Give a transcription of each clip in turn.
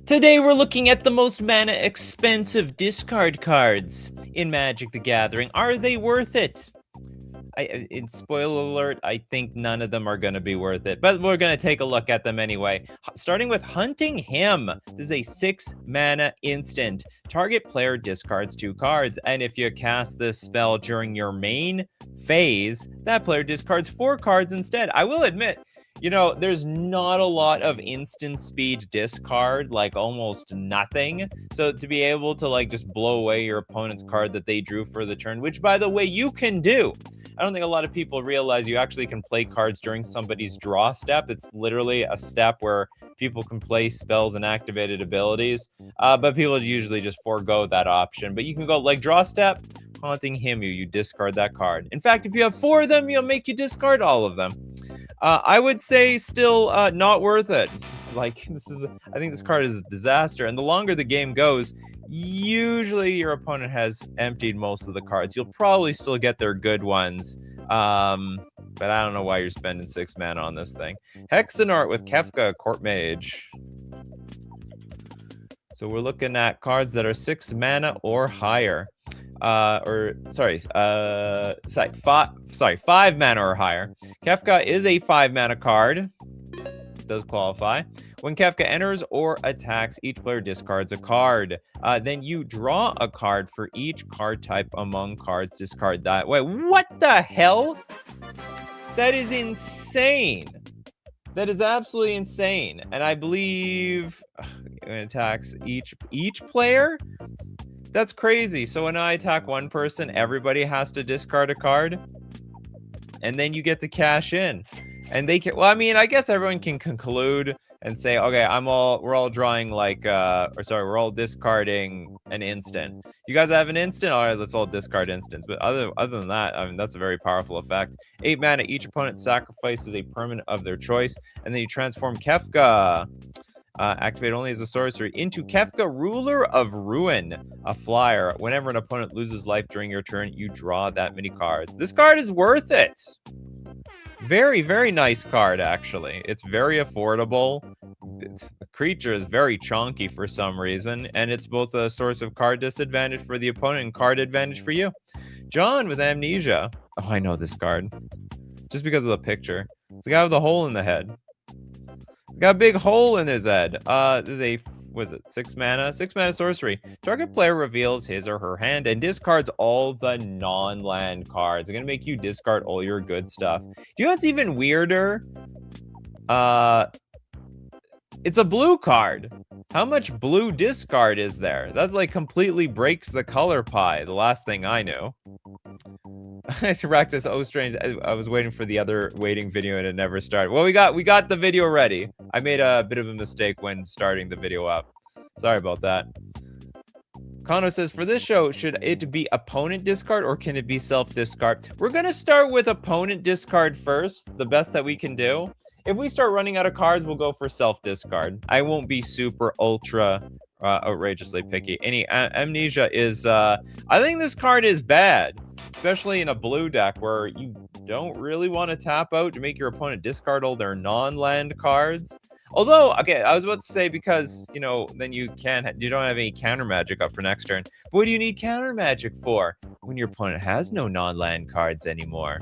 Today we're looking at the most mana expensive discard cards in Magic the Gathering. Are they worth it? In spoiler alert, I think none of them are going to be worth it, but we're going to take a look at them anyway. Starting with Hunting Him. This is a 6 mana instant. Target player discards 2 cards, and if you cast this spell during your main phase, that player discards 4 cards instead. I will admit, you know, there's not a lot of instant speed discard, like almost nothing. So to be able to like just blow away your opponent's card that they drew for the turn, which by the way, you can do. I don't think a lot of people realize you actually can play cards during somebody's draw step. It's literally a step where people can play spells and activated abilities, but people usually just forego that option. But you can go like draw step, Haunting Him, you discard that card. In fact, if you have 4 of them, you'll make you discard all of them. I would say still not worth it. I think this card is a disaster. And the longer the game goes, usually your opponent has emptied most of the cards. You'll probably still get their good ones. But I don't know why you're spending 6 mana on this thing. Hexenort with Kefka, Court Mage. So we're looking at cards that are 6 mana or higher. 5 mana or higher. Kefka is a 5 mana card. Does qualify. When Kefka enters or attacks, each player discards a card. Then you draw a card for each card type among cards discard that. Wait, what the hell? That is insane. That is absolutely insane. And I believe it attacks each player. That's crazy. So when I attack one person, everybody has to discard a card, and then you get to cash in. And they can, well, I mean, I guess everyone can conclude and say, okay, we're all drawing like, we're all discarding an instant. You guys have an instant? All right, let's all discard instants. But other than that, I mean, that's a very powerful effect. 8 mana, each opponent sacrifices a permanent of their choice, and then you transform Kefka. Activate only as a sorcery into Kefka, Ruler of Ruin, a flyer. Whenever an opponent loses life during your turn, you draw that many cards. This card is worth it. Very, very nice card, actually. It's very affordable. The creature is very chonky for some reason, and it's both a source of card disadvantage for the opponent and card advantage for you. John with Amnesia. Oh, I know this card. Just because of the picture. It's the guy with the hole in the head. Got a big hole in his head. This is a, was it 6 mana? 6 mana sorcery. Target player reveals his or her hand and discards all the non-land cards. It's gonna make you discard all your good stuff. Do you know what's even weirder? It's a blue card. How much blue discard is there? That like completely breaks the color pie. The last thing I knew. Ractus, oh strange. I was waiting for the other waiting video and it never started. Well, we got the video ready. I made a bit of a mistake when starting the video up. Sorry about that. Kano says, for this show, should it be opponent discard or can it be self-discard? We're gonna start with opponent discard first, the best that we can do. If we start running out of cards, we'll go for self-discard. I won't be super ultra outrageously picky. Amnesia is, I think this card is bad, especially in a blue deck where you don't really want to tap out to make your opponent discard all their non-land cards. Although, okay, I was about to say because, you know, then you don't have any counter magic up for next turn. But what do you need counter magic for when your opponent has no non-land cards anymore?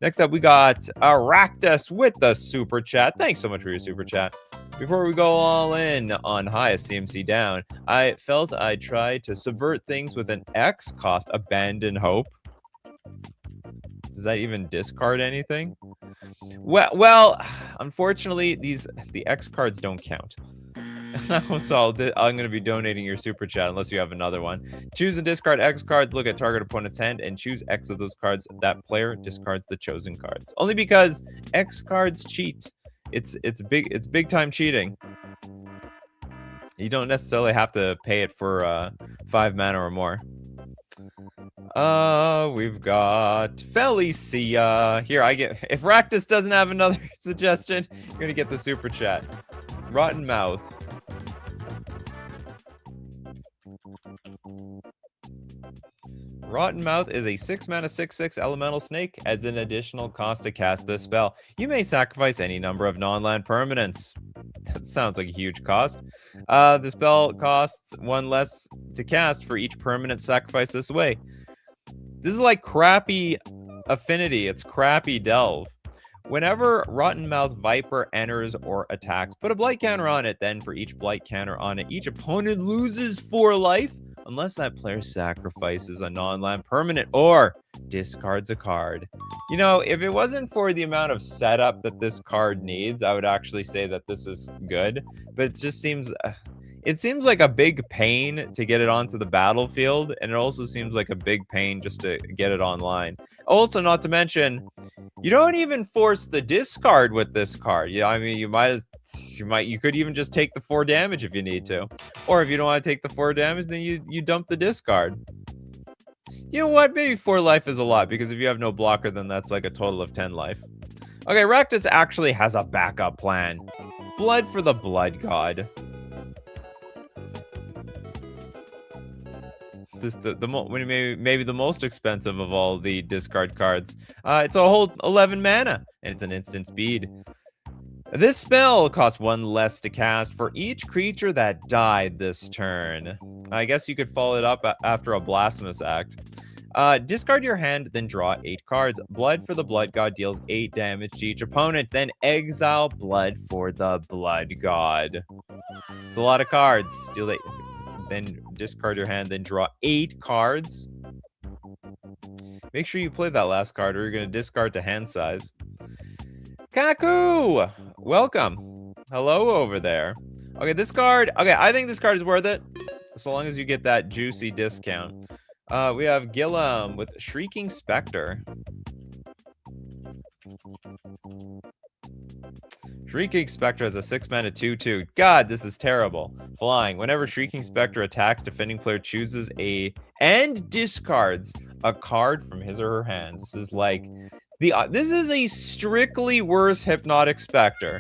Next up, we got Aractus with the super chat. Thanks so much for your super chat. Before we go all in on highest CMC down, I felt I tried to subvert things with an X cost, Abandon Hope. Does that even discard anything? Well, unfortunately, the X cards don't count. So I'm going to be donating your super chat unless you have another one. Choose and discard X cards. Look at target opponent's hand and choose X of those cards. That player discards the chosen cards. Only because X cards cheat. It's big time cheating. You don't necessarily have to pay it for 5 mana or more. We've got Felicia. Here, if Ractus doesn't have another suggestion, you're gonna get the super chat. Rotten Mouth. Rotten Mouth is a 6 mana 6/6 elemental snake. Adds an additional cost to cast this spell. You may sacrifice any number of non-land permanents. That sounds like a huge cost. The spell costs 1 less to cast for each permanent sacrifice this way. This is like crappy affinity. It's crappy delve. Whenever Rottenmouth Viper enters or attacks, put a blight counter on it. Then for each blight counter on it, each opponent loses 4 life unless that player sacrifices a non-land permanent or discards a card. You know, if it wasn't for the amount of setup that this card needs, I would actually say that this is good. But it just seems... It seems like a big pain to get it onto the battlefield, and it also seems like a big pain just to get it online. Also, not to mention, you don't even force the discard with this card. Yeah, I mean, you could even just take the 4 damage if you need to, or if you don't want to take the 4 damage, then you dump the discard. You know what? Maybe 4 life is a lot, because if you have no blocker, then that's like a total of 10 life. Okay, Rakdos actually has a backup plan. Blood for the Blood God. This maybe the most expensive of all the discard cards. It's a whole 11 mana, and it's an instant speed. This spell costs 1 less to cast for each creature that died this turn. I guess you could follow it up after a Blasphemous Act. Discard your hand, then draw 8 cards. Blood for the Blood God deals 8 damage to each opponent. Then exile Blood for the Blood God. It's a lot of cards. Deal 8. Then discard your hand, then draw 8 cards. Make sure you play that last card or you're going to discard to hand size. Kaku! Welcome. Hello over there. Okay, this card... Okay, I think this card is worth it. So long as you get that juicy discount. We have Gillam with Shrieking Spectre. Shrieking Spectre has a 6-mana 2/2. God, this is terrible. Flying. Whenever Shrieking Spectre attacks, defending player chooses and discards a card from his or her hand. This is like this is a strictly worse Hypnotic Spectre.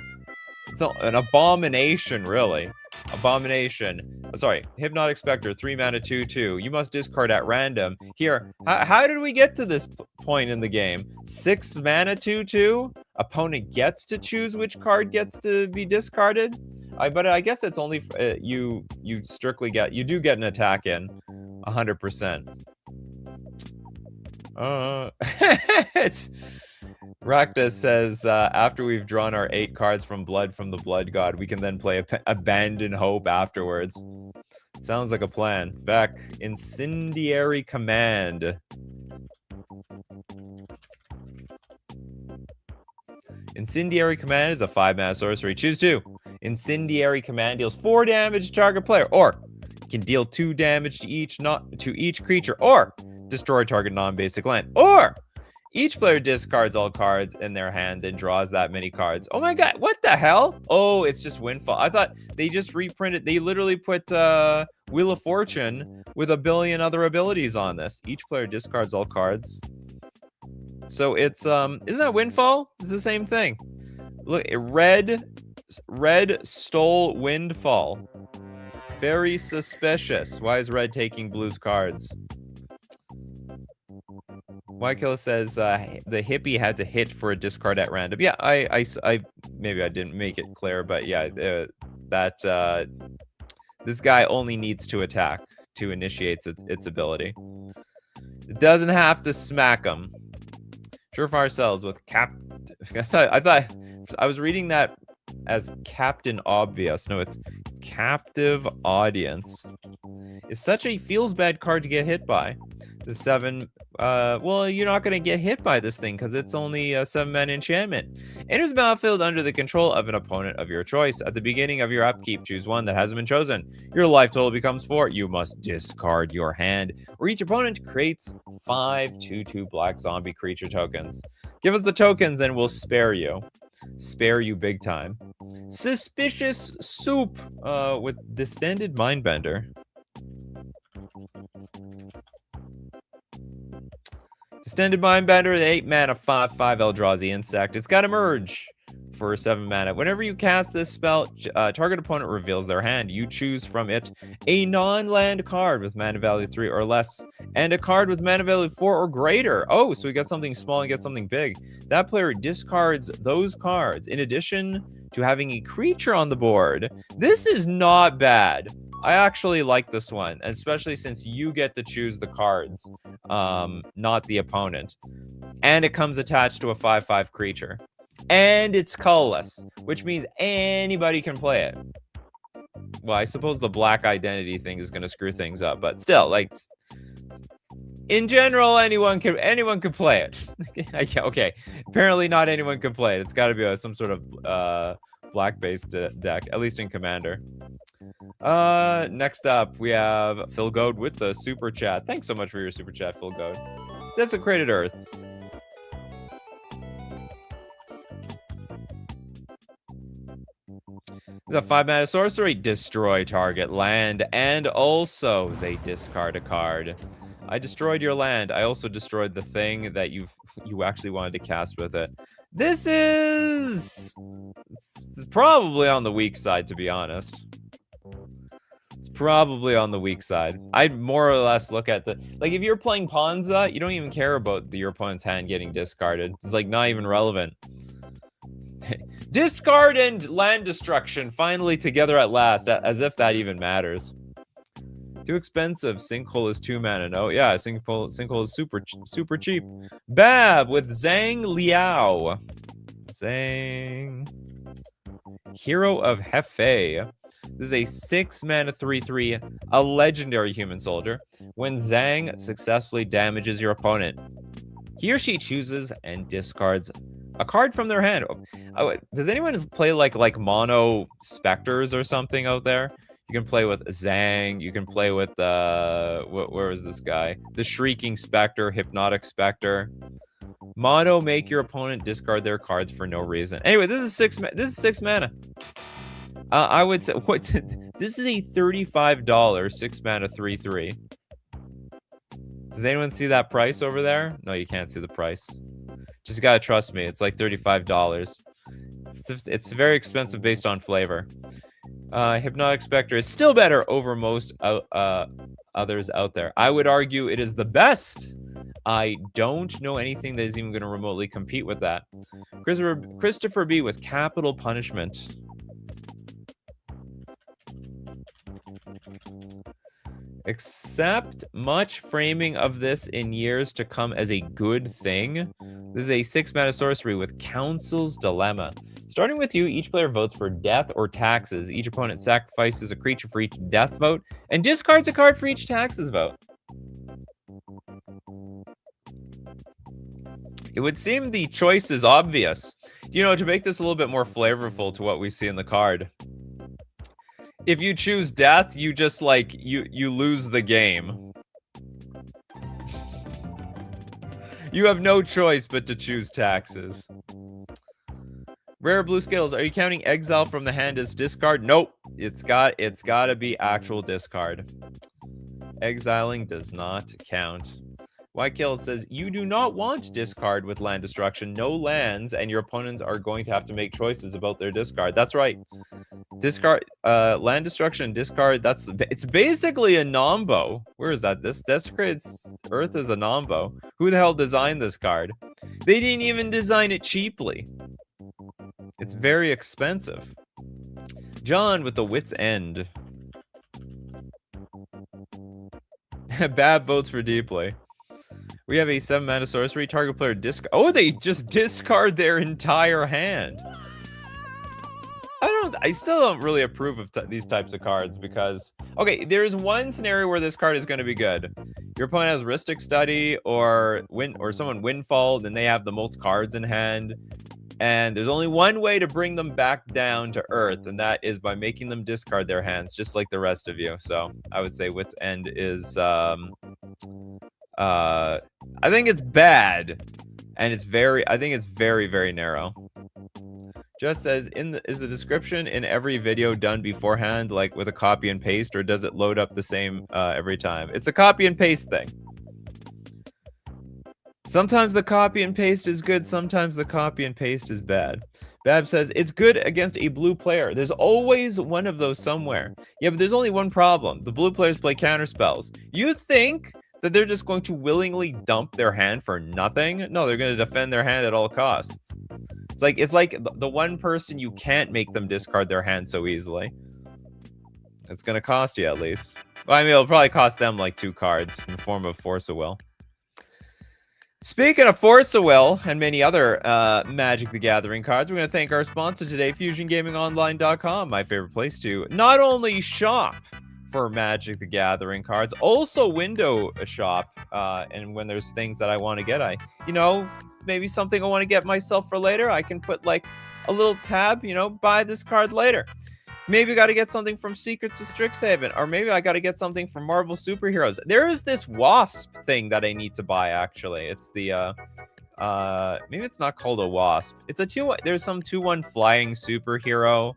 It's an abomination, really. Abomination. Sorry, Hypnotic Spectre, 3-mana 2/2. You must discard at random. Here, how did we get to this point in the game? 6-mana 2/2. Opponent gets to choose which card gets to be discarded. But I guess it's only you strictly get an attack in 100%. Rakdos says, after we've drawn our 8 cards from the Blood God, we can then play Abandon Hope afterwards. Sounds like a plan. Back, Incendiary Command. Incendiary Command is a 5-mana sorcery. Choose 2. Incendiary Command deals 4 damage to target player, or can deal 2 damage to each creature, or destroy target non-basic land, or each player discards all cards in their hand and draws that many cards. Oh my god, what the hell? Oh, it's just Windfall. I thought they just reprinted. They literally put Wheel of Fortune with a billion other abilities on this. Each player discards all cards. So it's isn't that Windfall? It's the same thing. Look, red stole Windfall. Very suspicious. Why is red taking blue's cards? Wykilla says the hippie had to hit for a discard at random. Yeah, I maybe I didn't make it clear, but yeah, this guy only needs to attack to initiate its ability. It doesn't have to smack him. Surefire Cells with I thought I was reading that as Captain Obvious. No, it's Captive Audience. It's such a feels bad card to get hit by. The 7, well, you're not going to get hit by this thing because it's only a 7-mana enchantment. Enters the battlefield under the control of an opponent of your choice. At the beginning of your upkeep, choose one that hasn't been chosen. Your life total becomes 4. You must discard your hand, or each opponent creates 5 2/2 black zombie creature tokens. Give us the tokens and we'll spare you. Spare you big time. Suspicious Soup with Distended Mindbender. Distended Mindbender, the 8-mana 5/5 Eldrazi insect. It's got Emerge for 7 mana. Whenever you cast this spell, target opponent reveals their hand. You choose from it a non-land card with mana value 3 or less, and a card with mana value 4 or greater. Oh, so we got something small and get something big. That player discards those cards in addition to having a creature on the board. This is not bad. I actually like this one, especially since you get to choose the cards, not the opponent. And it comes attached to a 5/5 creature. And it's colorless, which means anybody can play it. Well, I suppose the black identity thing is going to screw things up, but still, like, in general, anyone can play it. Okay, apparently not anyone can play it. It's got to be some sort of black-based deck, at least in Commander. Next up, we have Phil Goad with the super chat. Thanks so much for your super chat, Phil Goad. Desecrated Earth. The 5-mana sorcery, destroy target land, and also they discard a card. I destroyed your land. I also destroyed the thing that you actually wanted to cast with it. This is probably on the weak side, to be honest. It's probably on the weak side. I'd more or less look at like, if you're playing Ponza, you don't even care about your opponent's hand getting discarded. It's like not even relevant. Discard and land destruction finally together at last, as if that even matters. Too expensive. Sinkhole is 2 mana. No, yeah, Sinkhole is super cheap. Bab with Zhang Liao. Zhang. Hero of Hefe. This is a 6 mana 3/3, a legendary human soldier. When Zhang successfully damages your opponent, he or she chooses and discards a card from their hand. Oh, does anyone play like mono specters or something out there? You can play with Zhang. You can play with where is this guy? The Shrieking Spectre, Hypnotic Spectre. Mono, make your opponent discard their cards for no reason. Anyway, this is 6 mana. I would say this is a $35 6 mana 3/3. Does anyone see that price over there? No, you can't see the price. Just gotta trust me. It's like $35. It's very expensive based on flavor. Hypnotic Spectre is still better over most others out there. I would argue it is the best. I don't know anything that is even going to remotely compete with that. Christopher B with Capital Punishment. Accept much framing of this in years to come as a good thing. This is a 6 mana sorcery with Council's Dilemma. Starting with you, each player votes for death or taxes. Each opponent sacrifices a creature for each death vote and discards a card for each taxes vote. It would seem the choice is obvious. You know, to make this a little bit more flavorful to what we see in the card. If you choose death, you just like you lose the game. You have no choice but to choose taxes. Rare blue scales. Are you counting exile from the hand as discard? Nope. It's got to be actual discard. Exiling does not count. Whitekill says you do not want discard with land destruction. No lands, and your opponents are going to have to make choices about their discard. That's right. Discard, land destruction and discard. It's basically a nombo. Where is that? This Desecrated Earth is a nombo. Who the hell designed this card? They didn't even design it cheaply. It's very expensive. John with the Wit's End. Bab votes for deeply. We have a 7 mana sorcery. Target player discard. Oh, they just discard their entire hand. I still don't really approve of these types of cards because, okay, there's one scenario where this card is going to be good. Your opponent has Rhystic Study or someone Windfall, then they have the most cards in hand. And there's only one way to bring them back down to earth, and that is by making them discard their hands, just like the rest of you. So I would say Wit's End is, I think it's bad, and I think it's very, very narrow. Just says, is the description in every video done beforehand, like with a copy and paste, or does it load up the same every time? It's a copy and paste thing. Sometimes the copy and paste is good, sometimes the copy and paste is bad. Bab says, it's good against a blue player. There's always one of those somewhere. Yeah, but there's only one problem. The blue players play counterspells. You think that they're just going to willingly dump their hand for nothing? No, they're going to defend their hand at all costs. It's like the one person you can't make them discard their hand so easily. It's gonna cost you at least. Well, I mean, it'll probably cost them like 2 cards in the form of Force of Will. Speaking of Force of Will and many other Magic the Gathering cards, we're going to thank our sponsor today, FusionGamingOnline.com, my favorite place to not only shop for Magic the Gathering cards, also window shop. And when there's things that I want to get, maybe something I want to get myself for later, I can put like a little tab, buy this card later. Maybe I got to get something from Secrets of Strixhaven, or maybe I got to get something from Marvel Superheroes. There is this Wasp thing that I need to buy, actually. It's the, maybe it's not called a Wasp. It's a 2-1, there's some 2-1 flying superhero.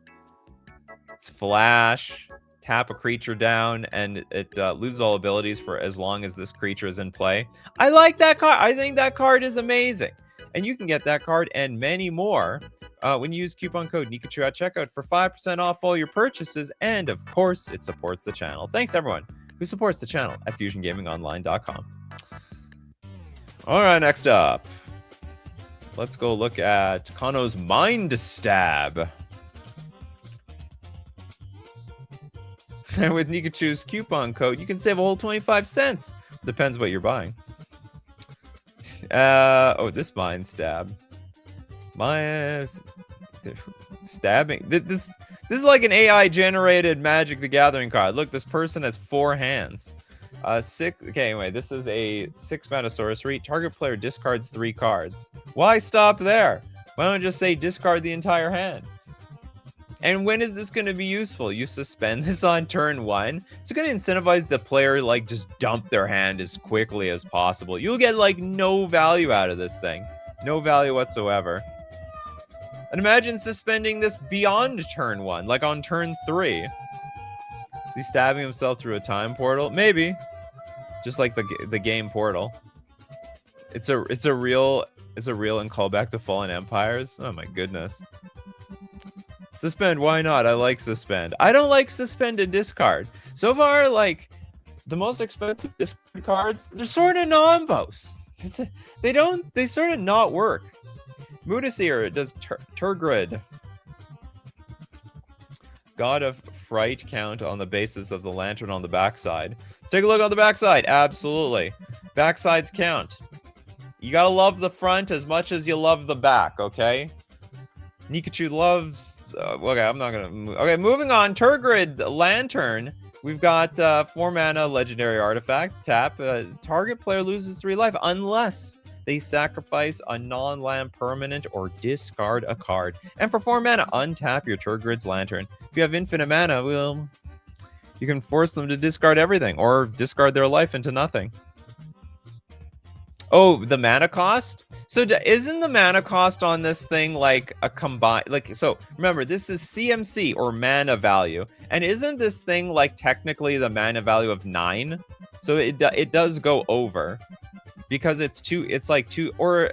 It's Flash, tap a creature down, and it loses all abilities for as long as this creature is in play. I like that card. I think that card is amazing. And you can get that card and many more when you use coupon code Nikachu at checkout for 5% off all your purchases. And of course, it supports the channel. Thanks everyone who supports the channel at FusionGamingOnline.com. All right, next up, let's go look at Kano's Mind Stab. And with Nikachu's coupon code, you can save a whole 25 cents. Depends what you're buying. This Mind Stab. Stabbing. This is like an AI generated Magic the Gathering card. Look, this person has 4 hands. Okay, anyway, this is a 6-mana sorcery. Target player discards 3 cards. Why stop there? Why don't I just say discard the entire hand? And when is this going to be useful? You suspend this on turn 1. It's going to incentivize the player like just dump their hand as quickly as possible. You'll get like no value out of this thing. No value whatsoever. And imagine suspending this beyond turn 1, like on turn 3. Is he stabbing himself through a time portal? Maybe. Just like the game portal. It's a real and callback to Fallen Empires. Oh my goodness. Suspend, why not? I like suspend. I don't like suspend and discard. So far, like, the most expensive discard cards, they're sort of non-boss. They sort of not work. Mudasir does Turgrid. God of Fright count on the basis of the lantern on the backside. Let's take a look on the backside. Absolutely. Backsides count. You gotta love the front as much as you love the back, okay? Nikachu loves... okay, I'm not gonna... Okay, moving on. Turgrid Lantern. We've got 4-mana legendary artifact. Tap. Target player loses 3 life unless they sacrifice a non-land permanent or discard a card. And for 4 mana, untap your Turgrid's Lantern. If you have infinite mana, well, you can force them to discard everything or discard their life into nothing. Oh, the mana cost? So isn't the mana cost on this thing like a combined... So remember, this is CMC or mana value. And isn't this thing like technically the mana value of 9? So it does go over. Because it's like 2... Or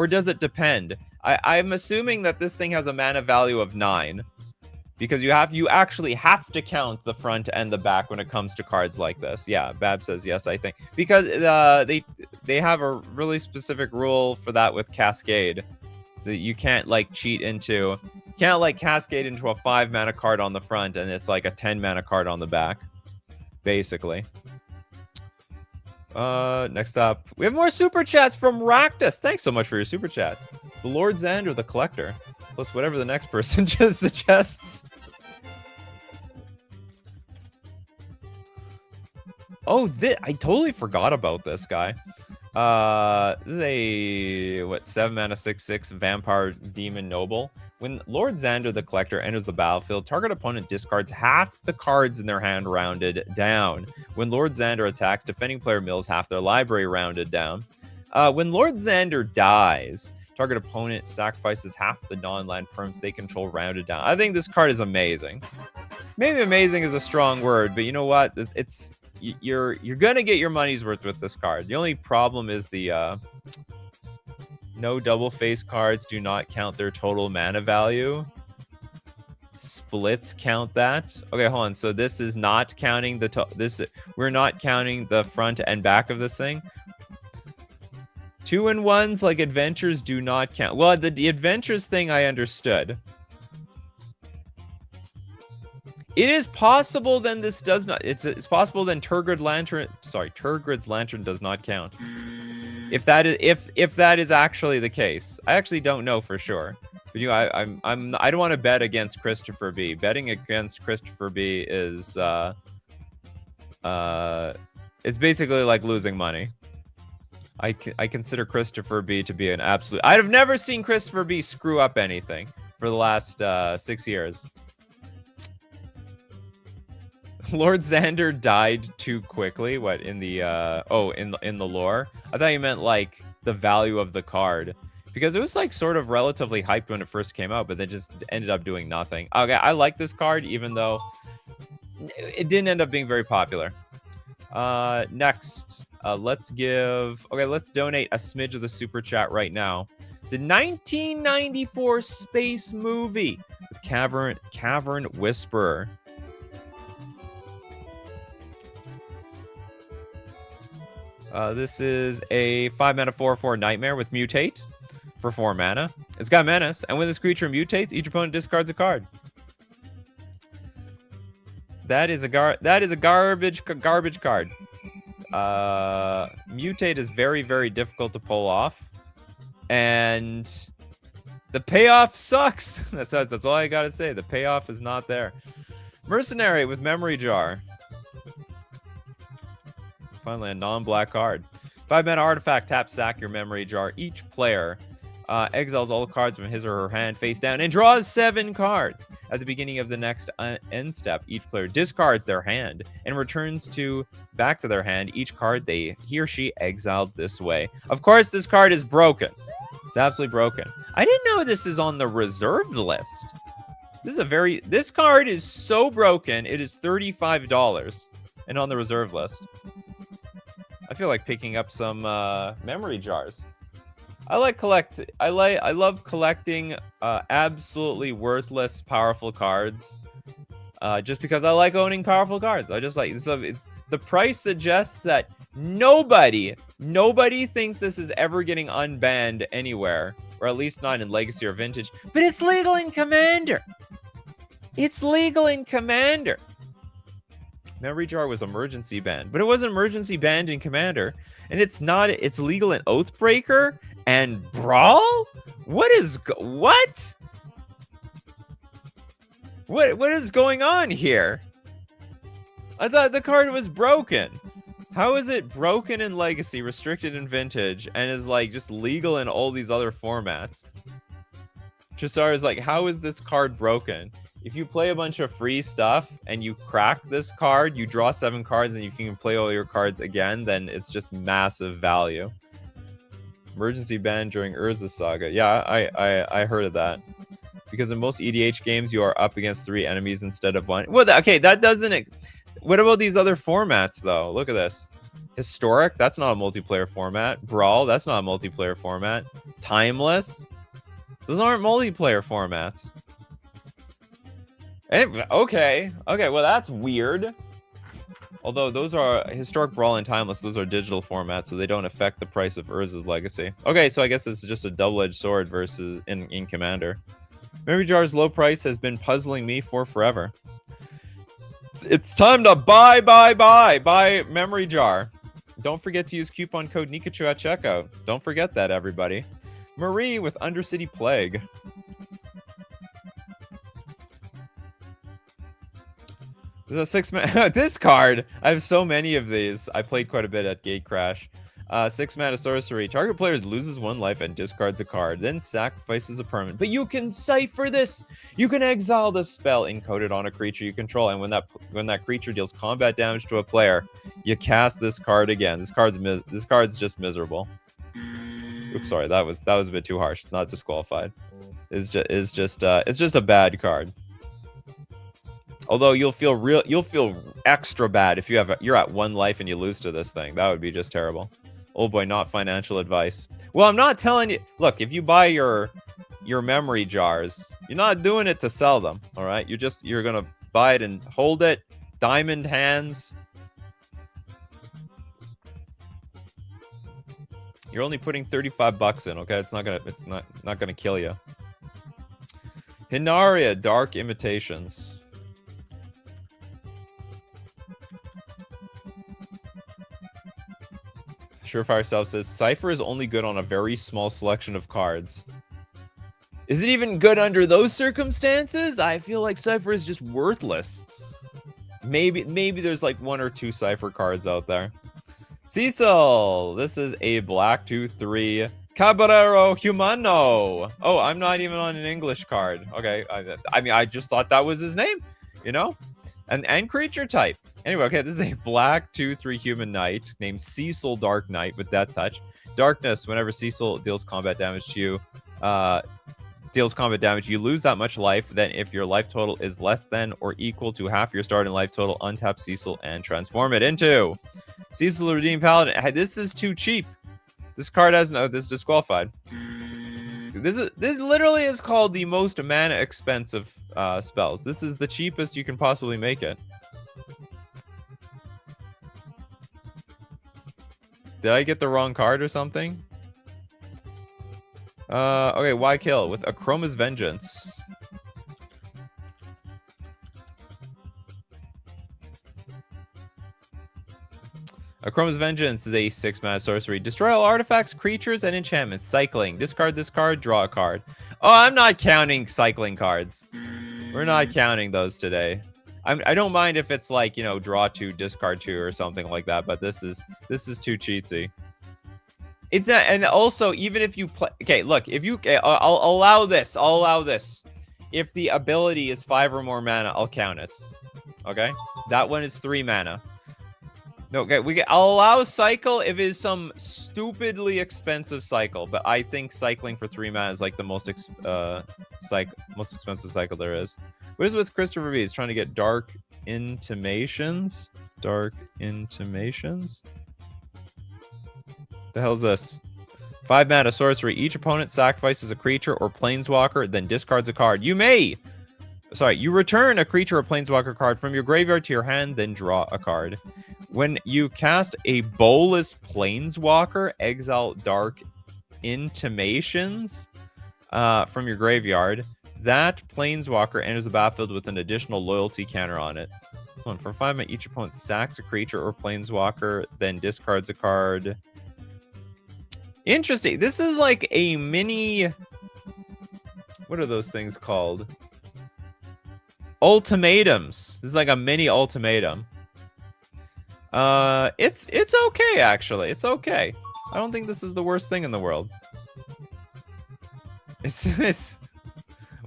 does it depend? I'm assuming that this thing has a mana value of 9. Because you actually have to count the front and the back when it comes to cards like this. Yeah, Bab says yes, I think. Because they have a really specific rule for that with Cascade. So you can't like cheat into... You can't like Cascade into a 5-mana card on the front and it's like a 10-mana card on the back. Basically. Next up, we have more super chats from Raktus. Thanks so much for your super chats. The Lord Xander the Collector. Plus whatever the next person just suggests. Oh, I totally forgot about this guy. This is a 7-mana 6/6 Vampire Demon Noble. When Lord Xander the Collector enters the battlefield, target opponent discards half the cards in their hand rounded down. When Lord Xander attacks, defending player mills half their library rounded down. When Lord Xander dies, target opponent sacrifices half the non-land perms they control rounded down. I think this card is amazing. Maybe amazing is a strong word, but you know what? You're gonna get your money's worth with this card. The only problem is the no double face cards do not count their total mana value. Splits count that. Okay, hold on. So this is not counting we're not counting the front and back of this thing. 2-in-1s like adventures do not count. Well, the adventures thing I understood. It is possible then this does not. It's possible then Turgrid's Lantern does not count. If that is actually the case, I actually don't know for sure. But I don't want to bet against Christopher B. Betting against Christopher B is it's basically like losing money. I consider Christopher B to be an absolute. I've never seen Christopher B screw up anything for the last 6 years. Lord Xander died too quickly. What in the in the lore? I thought you meant like the value of the card, because it was like sort of relatively hyped when it first came out, but then just ended up doing nothing. Okay, I like this card even though it didn't end up being very popular. Next, let's donate a smidge of the super chat right now. It's a 1994 space movie with Cavern Whisperer. This is a 5-mana 4/4 Nightmare with Mutate for 4 mana. It's got Menace, and when this creature mutates, each opponent discards a card. That is a garbage card. Mutate is very, very difficult to pull off, and the payoff sucks. That's all I gotta say. The payoff is not there. Mercenary with Memory Jar. Finally, a non-black card. 5-mana artifact, tap, sack your Memory Jar. Each player exiles all cards from his or her hand face down and draws 7 cards. At the beginning of the next end step, each player discards their hand and returns back to their hand each card he or she exiled this way. Of course, this card is broken. It's absolutely broken. I didn't know this is on the reserved list. This card is so broken. It is $35 and on the reserve list. I feel like picking up some memory jars. I love collecting absolutely worthless powerful cards. Just because I like owning powerful cards. I just like so the price suggests that nobody thinks this is ever getting unbanned anywhere, or at least not in Legacy or Vintage. But it's legal in Commander. It's legal in Commander. Memory Jar was emergency banned, but it wasn't emergency banned in Commander, and it's legal in Oathbreaker and Brawl. What is going on here? I thought the card was broken. How is it broken in Legacy, restricted in Vintage, and is like just legal in all these other formats? Trisar is like, how is this card broken? If you play a bunch of free stuff and you crack this card, you draw 7 cards and you can play all your cards again, then it's just massive value. Emergency ban during Urza Saga. Yeah, I heard of that. Because in most EDH games, you are up against 3 enemies instead of 1. Well, okay, that doesn't... What about these other formats, though? Look at this. Historic, that's not a multiplayer format. Brawl, that's not a multiplayer format. Timeless, those aren't multiplayer formats. Okay, well, that's weird. Although those are Historic, Brawl, and Timeless, those are digital formats, so they don't affect the price of Urza's Legacy. Okay, so I guess it's just a double-edged sword versus in Commander. Memory Jar's low price has been puzzling me for forever. It's time to buy Memory Jar. Don't forget to use coupon code Nikachu at checkout. Don't forget that, everybody. Marie with Undercity Plague. There's a 6-mana... This card! I have so many of these. I played quite a bit at Gatecrash. 6-mana sorcery. Target player loses 1 life and discards a card, then sacrifices a permanent. But you can cipher this! You can exile the spell encoded on a creature you control, and when that creature deals combat damage to a player, you cast this card again. This card's just miserable. Oops, sorry, that was a bit too harsh. It's not disqualified. It's just a bad card. Although you'll feel extra bad if you're at 1 life and you lose to this thing. That would be just terrible. Oh boy, not financial advice. Well, I'm not telling you. Look, if you buy your memory jars, you're not doing it to sell them. All right, you're gonna buy it and hold it. Diamond hands. You're only putting 35 bucks in, okay? It's not gonna kill you. Hinaria, Dark Imitations. Surefire Self says, Cypher is only good on a very small selection of cards. Is it even good under those circumstances? I feel like Cypher is just worthless. Maybe there's like 1 or 2 Cypher cards out there. Cecil, this is a black 2/3 Caballero Humano. Oh, I'm not even on an English card. Okay, I mean, I just thought that was his name, you know? And creature type. Anyway, okay, this is a black 2/3 human knight named Cecil Dark Knight with Death Touch. Darkness, whenever Cecil deals combat damage to you, you lose that much life. Then if your life total is less than or equal to half your starting life total, untap Cecil and transform it into Cecil Redeemed Paladin. This is too cheap. This card has no, this is disqualified. This literally is called the most mana expensive spells. This is the cheapest you can possibly make it. Did I get the wrong card or something? Okay, why kill? With Achroma's Vengeance. Achroma's Vengeance is a 6-mana sorcery. Destroy all artifacts, creatures, and enchantments. Cycling. Discard this card, draw a card. Oh, I'm not counting cycling cards. We're not counting those today. I don't mind if it's like, you know, draw 2, discard 2 or something like that, but this is too cheatsy. It's not, and also, even if you play... Okay, look, if you... Okay, I'll allow this. I'll allow this. If the ability is 5 or more mana, I'll count it. Okay? That one is 3 mana. Okay, I'll allow cycle if it is some stupidly expensive cycle, but I think cycling for 3 mana is like the most expensive cycle there is. What is with Christopher V? He's trying to get Dark Intimations? Dark Intimations? The hell's this? 5 mana sorcery. Each opponent sacrifices a creature or planeswalker, then discards a card. You return a creature or planeswalker card from your graveyard to your hand, then draw a card. When you cast a Bolas Planeswalker, exile Dark Intimations from your graveyard. That Planeswalker enters the battlefield with an additional loyalty counter on it. So for 5 mana, each opponent sacks a creature or Planeswalker, then discards a card. Interesting. This is like a mini... What are those things called? Ultimatums. This is like a mini ultimatum. It's okay, actually. It's okay. I don't think this is the worst thing in the world.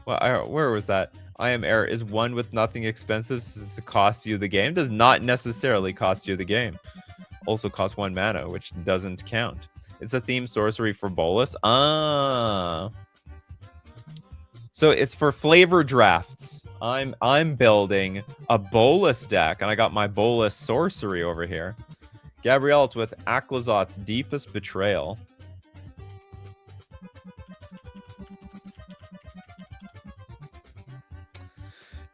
Well, where was that? I am error. Is 1 with nothing expensive since it costs you the game? Does not necessarily cost you the game. Also costs 1 mana, which doesn't count. It's a theme sorcery for Bolas. Ah. So it's for flavor drafts. I'm building a Bolas deck, and I got my Bolas sorcery over here. Gabrielle with Aclazot's Deepest Betrayal.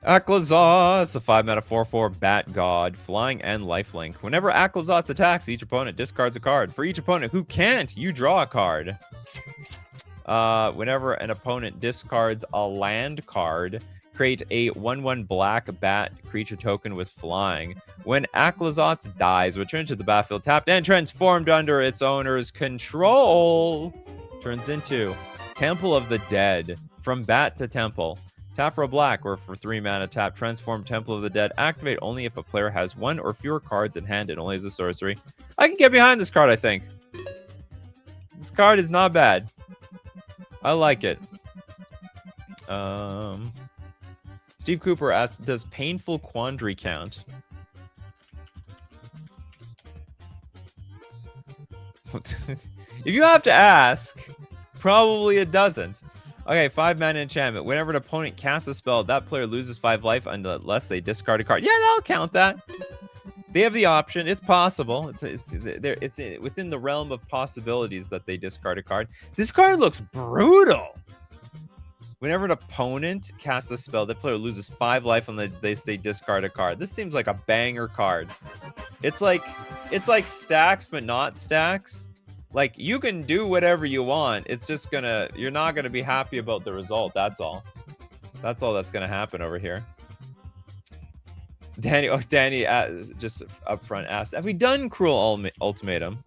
Aclazot's a 5 mana 4/4 Bat God, flying and lifelink. Whenever Aclazot's attacks, each opponent discards a card. For each opponent who can't, you draw a card. Whenever an opponent discards a land card, create a 1/1 black bat creature token with flying. When Aclazot's dies, return to the battlefield tapped and transformed under its owner's control. Turns into Temple of the Dead. From bat to temple. Tap for a black, or for 3 mana, tap Transform Temple of the Dead. Activate only if a player has 1 or fewer cards in hand and only has a sorcery. I can get behind this card, I think. This card is not bad. I like it. Steve Cooper asked, does Painful Quandary count? If you have to ask, probably it doesn't. Okay, 5 mana enchantment. Whenever an opponent casts a spell, that player loses 5 life unless they discard a card. Yeah, that'll count that. They have the option. It's possible. It's within the realm of possibilities that they discard a card. This card looks brutal. Whenever an opponent casts a spell, that player loses 5 life unless they discard a card. This seems like a banger card. It's like stacks, but not stacks. Like, you can do whatever you want. It's just you're not gonna be happy about the result. That's all. That's all that's gonna happen over here. Danny, just up front asked, have we done Cruel Ultimatum?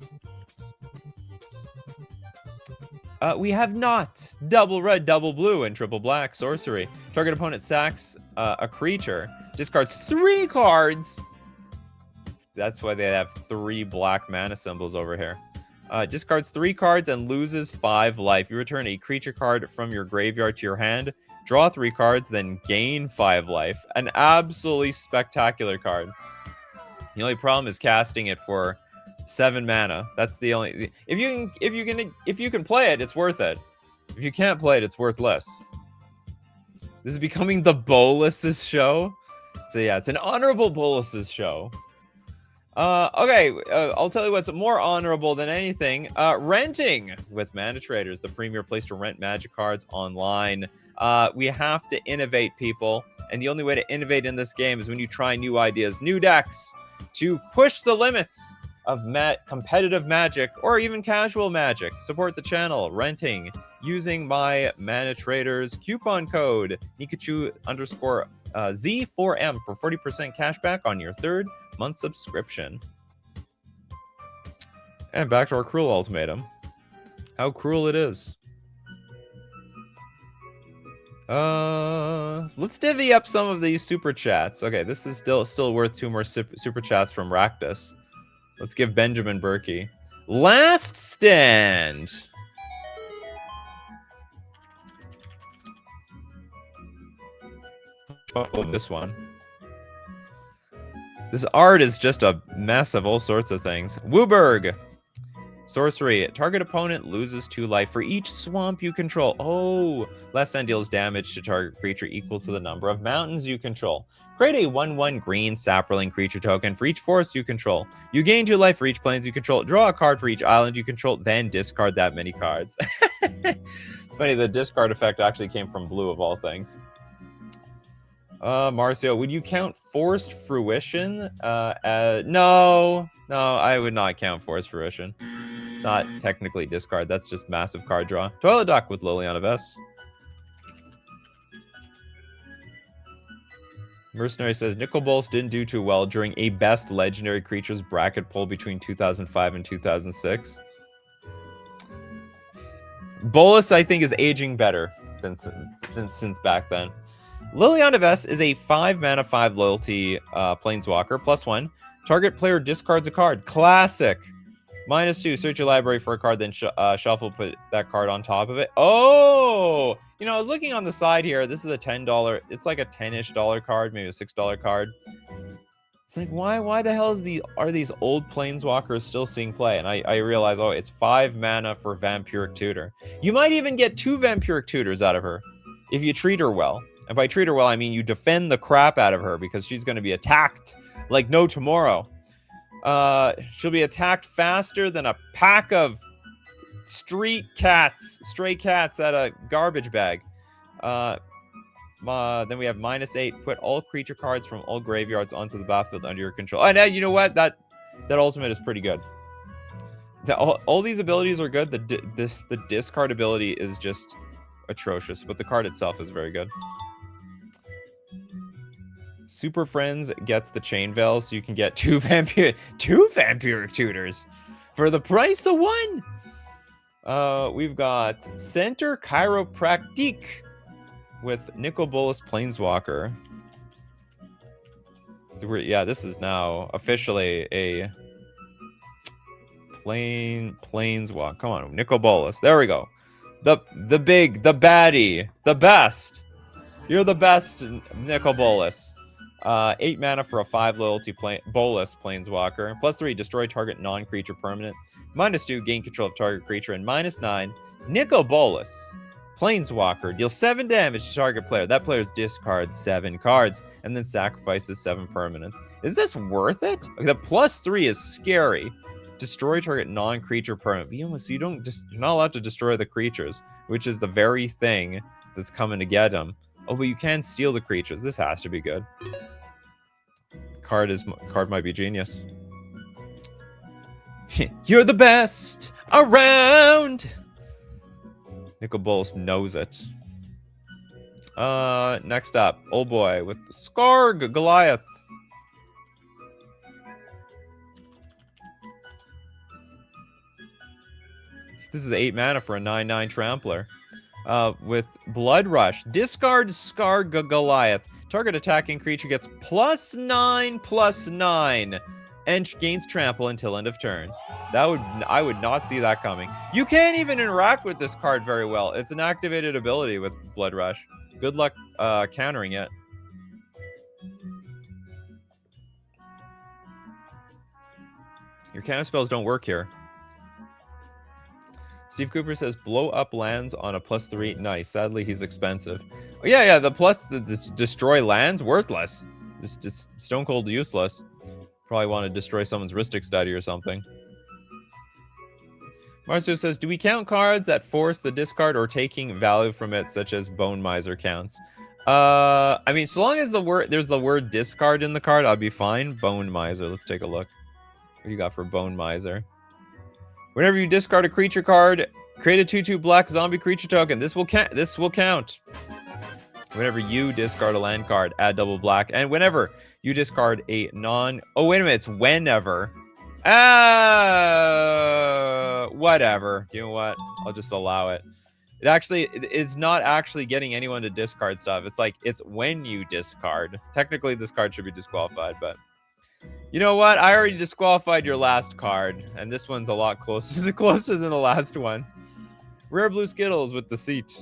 We have not. Double red, double blue, and triple black sorcery. Target opponent sacks a creature, discards 3 cards. That's why they have 3 black mana symbols over here. Discards 3 cards and loses 5 life. You return a creature card from your graveyard to your hand, draw 3 cards, then gain 5 life. An absolutely spectacular card. The only problem is casting it for 7 mana. That's the only. If you can play it, it's worth it. If you can't play it, it's worthless. This is becoming the Bolus's show. So yeah, it's an honorable Bolus's show. Okay, I'll tell you what's more honorable than anything. Renting with Mana Traders, the premier place to rent Magic cards online. We have to innovate, people. And the only way to innovate in this game is when you try new ideas, new decks, to push the limits of competitive Magic or even casual Magic. Support the channel, renting, using my Mana Traders coupon code, Nikachu _Z4M for 40% cash back on your 3rd month subscription. And back to our Cruel Ultimatum. How cruel it is. Let's divvy up some of these super chats. Okay, this is still worth 2 more super chats from Raktus. Let's give Benjamin Berkey. Last Stand. Oh, this one. This art is just a mess of all sorts of things. Wooberg. Sorcery. Target opponent loses 2 life for each swamp you control. Oh, Last Stand deals damage to target creature equal to the number of mountains you control. Create a 1/1 green sapperling creature token for each forest you control. You gain 2 life for each plains you control. Draw a card for each island you control, then discard that many cards. It's funny, the discard effect actually came from blue of all things. Marcio, would you count Forced Fruition? No, I would not count Forced Fruition. It's not technically discard. That's just massive card draw. Toilet Duck with Liliana Vess. Mercenary says, Nicol Bolas didn't do too well during a best legendary creatures bracket poll between 2005 and 2006. Bolas, I think, is aging better than since back then. Liliana Vess is a 5 mana, 5 loyalty planeswalker, +1. Target player discards a card. Classic. -2, search your library for a card, then shuffle, put that card on top of it. Oh! You know, I was looking on the side here. This is a $10. It's like a $10-ish card, maybe a $6 card. It's like, why the hell are these old planeswalkers still seeing play? And I realize, oh, it's 5 mana for Vampiric Tutor. You might even get 2 Vampiric Tutors out of her if you treat her well. And by treat her well, I mean you defend the crap out of her because she's going to be attacked like no tomorrow. She'll be attacked faster than a pack of stray cats at a garbage bag. Then we have -8. Put all creature cards from all graveyards onto the battlefield under your control. And you know what? That ultimate is pretty good. All these abilities are good. The discard ability is just atrocious, but the card itself is very good. Super Friends gets the Chain Veil, so you can get 2 Vampiric Tutors for the price of 1. We've got Center Chiropractique with Nicol Bolas Planeswalker. Yeah, this is now officially a Planeswalk. Come on, Nicol Bolas. There we go. The baddie, the best. You're the best, Nicol Bolas. 8 mana for a 5 loyalty Bolas Planeswalker. +3, destroy target non-creature permanent. -2, gain control of target creature. And -9, Nicol Bolas Planeswalker. Deals 7 damage to target player. That player's discards 7 cards and then sacrifices 7 permanents. Is this worth it? Okay, the +3 is scary. Destroy target non-creature permanent. But you're not allowed to destroy the creatures, which is the very thing that's coming to get them. Oh, but you can steal the creatures. This has to be good. Card might be genius. You're the best. around. Nicol Bolas knows it. Next up, old boy with Skarg Goliath. This is 8 mana for a 9/9 trampler. With Blood Rush, discard Skarg Goliath. Target attacking creature gets +9/+9 and gains trample until end of turn. I would not see that coming. You can't even interact with this card very well. It's an activated ability with Blood Rush. Good luck countering it. Your counter spells don't work here. Steve Cooper says blow up lands on a +3. Nice. Sadly, he's expensive. Oh, yeah. The destroy lands, worthless. Just stone cold useless. Probably want to destroy someone's Rhystic Study or something. Marcio says, do we count cards that force the discard or taking value from it, such as Bone Miser counts? I mean, so long as there's the word discard in the card, I'll be fine. Bone Miser. Let's take a look. What do you got for Bone Miser? Whenever you discard a creature card, create a 2/2 black zombie creature token. This will count. Whenever you discard a land card, add double black. And whenever you discard a non... Oh, wait a minute. It's whenever. Whatever. You know what? I'll just allow it. It's not actually getting anyone to discard stuff. It's like, it's when you discard. Technically, this card should be disqualified, but... You know what? I already disqualified your last card, and this one's a lot closer than the last one. Rare blue Skittles with Deceit.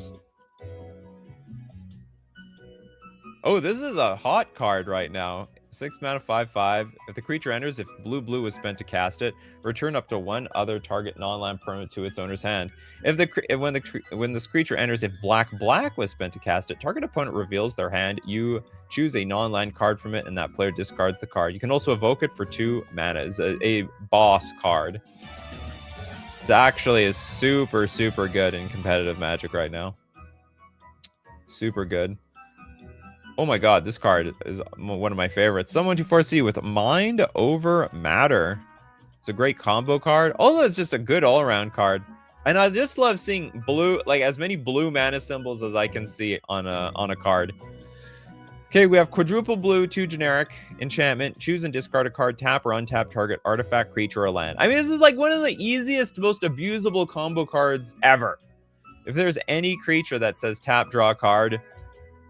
Oh, this is a hot card right now. 6 mana, 5/5. If the creature enters, if blue was spent to cast it, return up to one other target non-land permanent to its owner's hand. When this creature enters, if black was spent to cast it, target opponent reveals their hand. You choose a non-land card from it, and that player discards the card. You can also evoke it for 2 mana. It's a boss card. It actually is super, super good in competitive Magic right now. Super good. Oh my god, this card is one of my favorites. Someone to foresee with Mind Over Matter. It's a great combo card. Although it's just a good all-around card. And I just love seeing blue, like as many blue mana symbols as I can see on a card. Okay, we have quadruple blue, 2 generic, enchantment. Choose and discard a card, tap or untap target artifact, creature, or land. I mean, this is like one of the easiest, most abusable combo cards ever. If there's any creature that says tap, draw a card,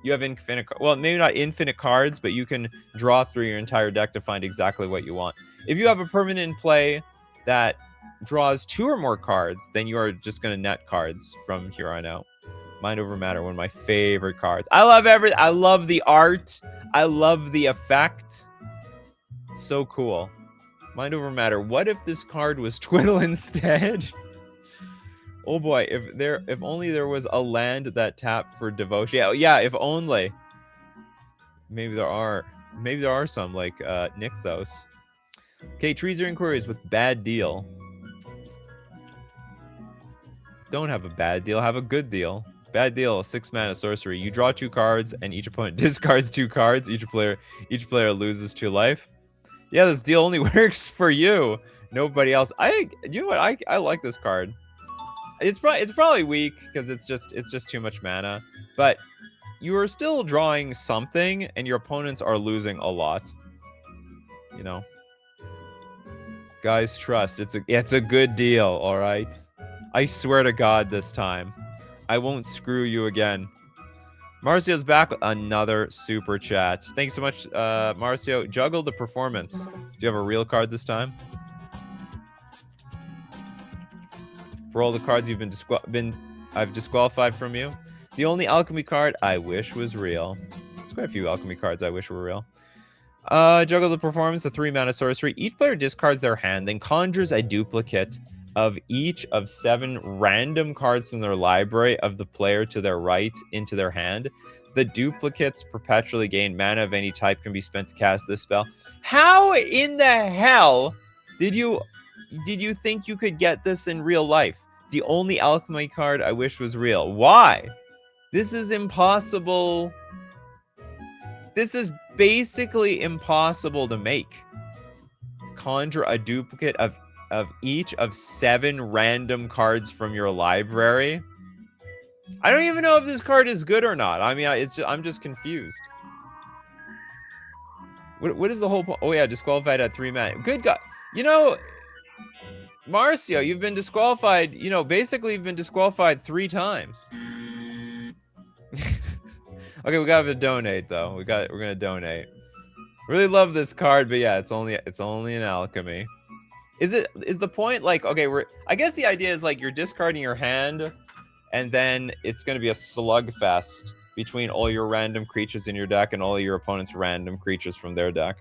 you have infinite, well, maybe not infinite cards, but you can draw through your entire deck to find exactly what you want. If you have a permanent in play that draws 2 or more cards, then you are just going to net cards from here on out. Mind Over Matter, one of my favorite cards. I love the art. I love the effect. So cool. Mind Over Matter. What if this card was Twiddle instead? Oh boy, if only there was a land that tapped for devotion. Yeah, if only. Maybe there are some like Nykthos. Okay, Trees or Inquiries with Bad Deal. Don't have a bad deal, have a good deal. Bad Deal, 6 mana sorcery. You draw 2 cards and each opponent discards 2 cards. Each player loses 2 life. Yeah, this deal only works for you. Nobody else. You know what? I like this card. It's probably weak because it's just too much mana, but you are still drawing something, and your opponents are losing a lot. You know, guys, trust. It's a good deal. All right, I swear to God, this time I won't screw you again. Marcio's back with another super chat. Thanks so much, Marcio. Juggle the performance. Do you have a real card this time? For all the cards I've disqualified from you. The only alchemy card I wish was real. There's quite a few alchemy cards I wish were real. Juggle the Performance, a 3 mana sorcery. Each player discards their hand, then conjures a duplicate of each of 7 random cards from their library of the player to their right into their hand. The duplicates perpetually gain mana of any type, can be spent to cast this spell. How in the hell did you think you could get this in real life? The only alchemy card I wish was real. Why? This is impossible. This is basically impossible to make. Conjure a duplicate of of each of 7 random cards from your library. I don't even know if this card is good or not. I mean, I'm just confused. What is the whole point? Oh yeah, disqualified at 3 mana. Good God. You know, Marcio, you've been disqualified. You know, basically you've been disqualified 3 times. Okay, we gotta donate though. We're gonna donate. Really love this card, but yeah, it's only an alchemy. Is the point like, okay, I guess the idea is like you're discarding your hand, and then it's gonna be a slugfest between all your random creatures in your deck and all your opponent's random creatures from their deck.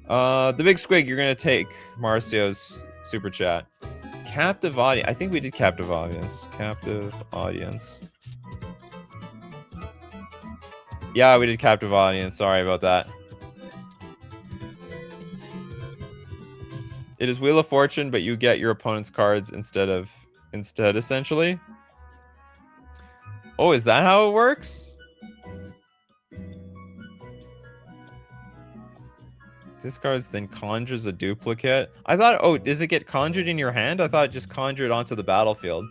The big squig, you're gonna take Marcio's super chat. Captive audience. I think we did captive audience. Captive audience. Yeah, we did captive audience. Sorry about that. It is Wheel of Fortune, but you get your opponent's cards instead, essentially. Oh, is that how it works? Discards, then conjures a duplicate. I thought, oh, does it get conjured in your hand? I thought it just conjured onto the battlefield.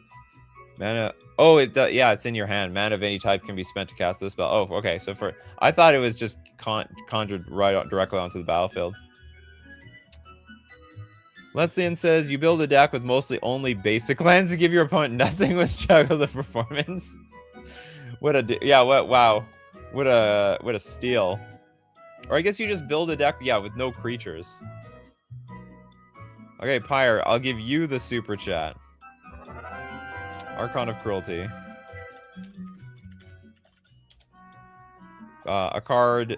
Mana. Oh, yeah, it's in your hand. Mana of any type can be spent to cast this spell. Oh, okay. So I thought it was just conjured directly onto the battlefield. Leslian says, you build a deck with mostly only basic lands to give your opponent nothing with juggle the performance. What a steal. Or I guess you just build a deck, yeah, with no creatures. Okay, Pyre, I'll give you the super chat. Archon of Cruelty. A card.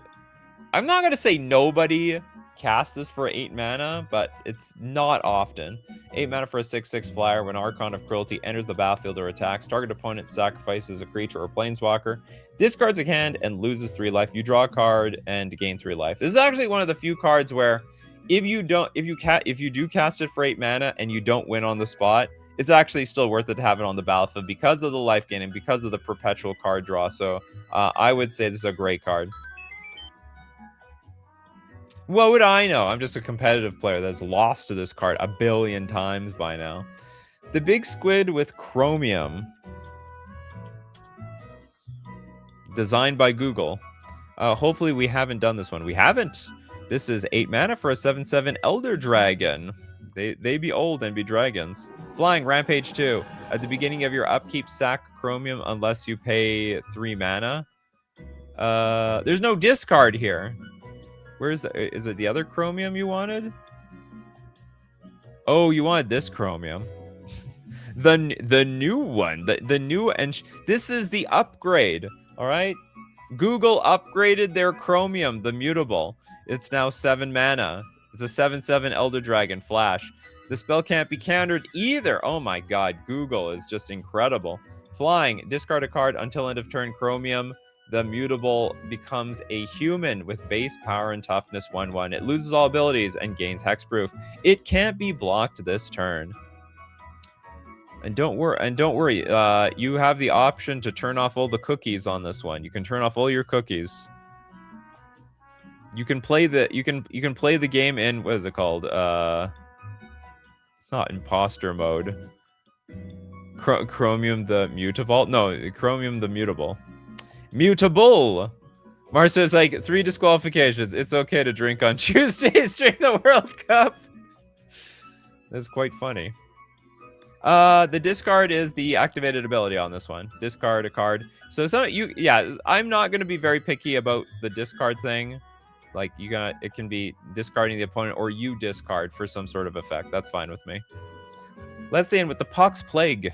I'm not gonna say nobody casts this for 8 mana, but it's not often. 8 mana for a 6/6 flyer. When Archon of Cruelty enters the battlefield or attacks, target opponent sacrifices a creature or planeswalker, discards a hand, and loses 3 life. You draw a card and gain 3 life. This is actually one of the few cards where if you do cast it for 8 mana and you don't win on the spot, it's actually still worth it to have it on the battlefield because of the life gain and because of the perpetual card draw. So I would say this is a great card. What would I know? I'm just a competitive player that's lost to this card a billion times by now. The big squid with chromium. Designed by Google. Hopefully we haven't done this one. We haven't. This is 8 mana for a 7/7 Elder Dragon. They be old and be dragons. Flying, Rampage 2. At the beginning of your upkeep, sack chromium unless you pay 3 mana. There's no discard here. Where's the... Is it the other chromium you wanted? Oh, you wanted this chromium. the new one. The new... And this is the upgrade. All right? Google upgraded their chromium, the mutable. It's now 7 mana. It's a 7/7 Elder Dragon Flash. The spell can't be countered either. Oh my god, Google is just incredible. Flying, discard a card until end of turn. Chromium, the mutable, becomes a human with base power and toughness 1/1. It loses all abilities and gains hexproof. It can't be blocked this turn. And don't worry, you have the option to turn off all the cookies on this one. You can turn off all your cookies. You can play the play the game in, what is it called? Not imposter mode. Chromium the Mutavault? No, Chromium the Mutable. Mutable! Marcia's like, 3 disqualifications. It's okay to drink on Tuesdays during the World Cup. That's quite funny. The discard is the activated ability on this one. Discard a card. So I'm not gonna be very picky about the discard thing. Like it can be discarding the opponent or you discard for some sort of effect. That's fine with me. Let's end with the Pox Plague.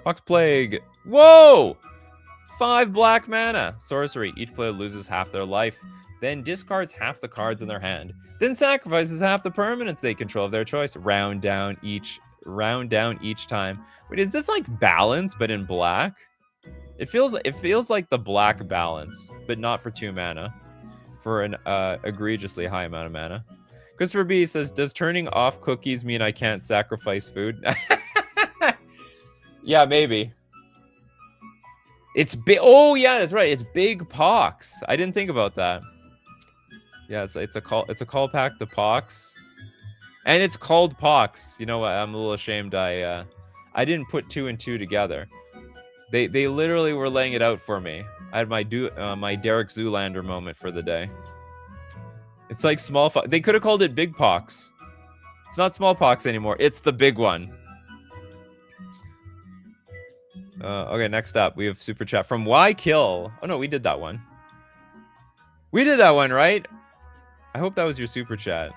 Pox Plague. Whoa! 5 black mana. Sorcery. Each player loses half their life. Then discards half the cards in their hand. Then sacrifices half the permanents they control of their choice. Round down each time. Wait, is this like balance but in black? It feels like the black balance, but not for 2 mana. For an egregiously high amount of mana. Christopher B says, does turning off cookies mean I can't sacrifice food? Yeah, maybe. It's big. Oh, yeah, that's right. It's big pox. I didn't think about that. Yeah, it's a call pack to Pox. And it's called Pox. You know what? I'm a little ashamed I didn't put 2 and 2 together. They literally were laying it out for me. I had my my Derek Zoolander moment for the day. It's like small they could have called it Big Pox. It's not smallpox anymore. It's the big one. Okay, next up, we have Super Chat from Why Kill. Oh, no, we did that one. We did that one, right? I hope that was your Super Chat.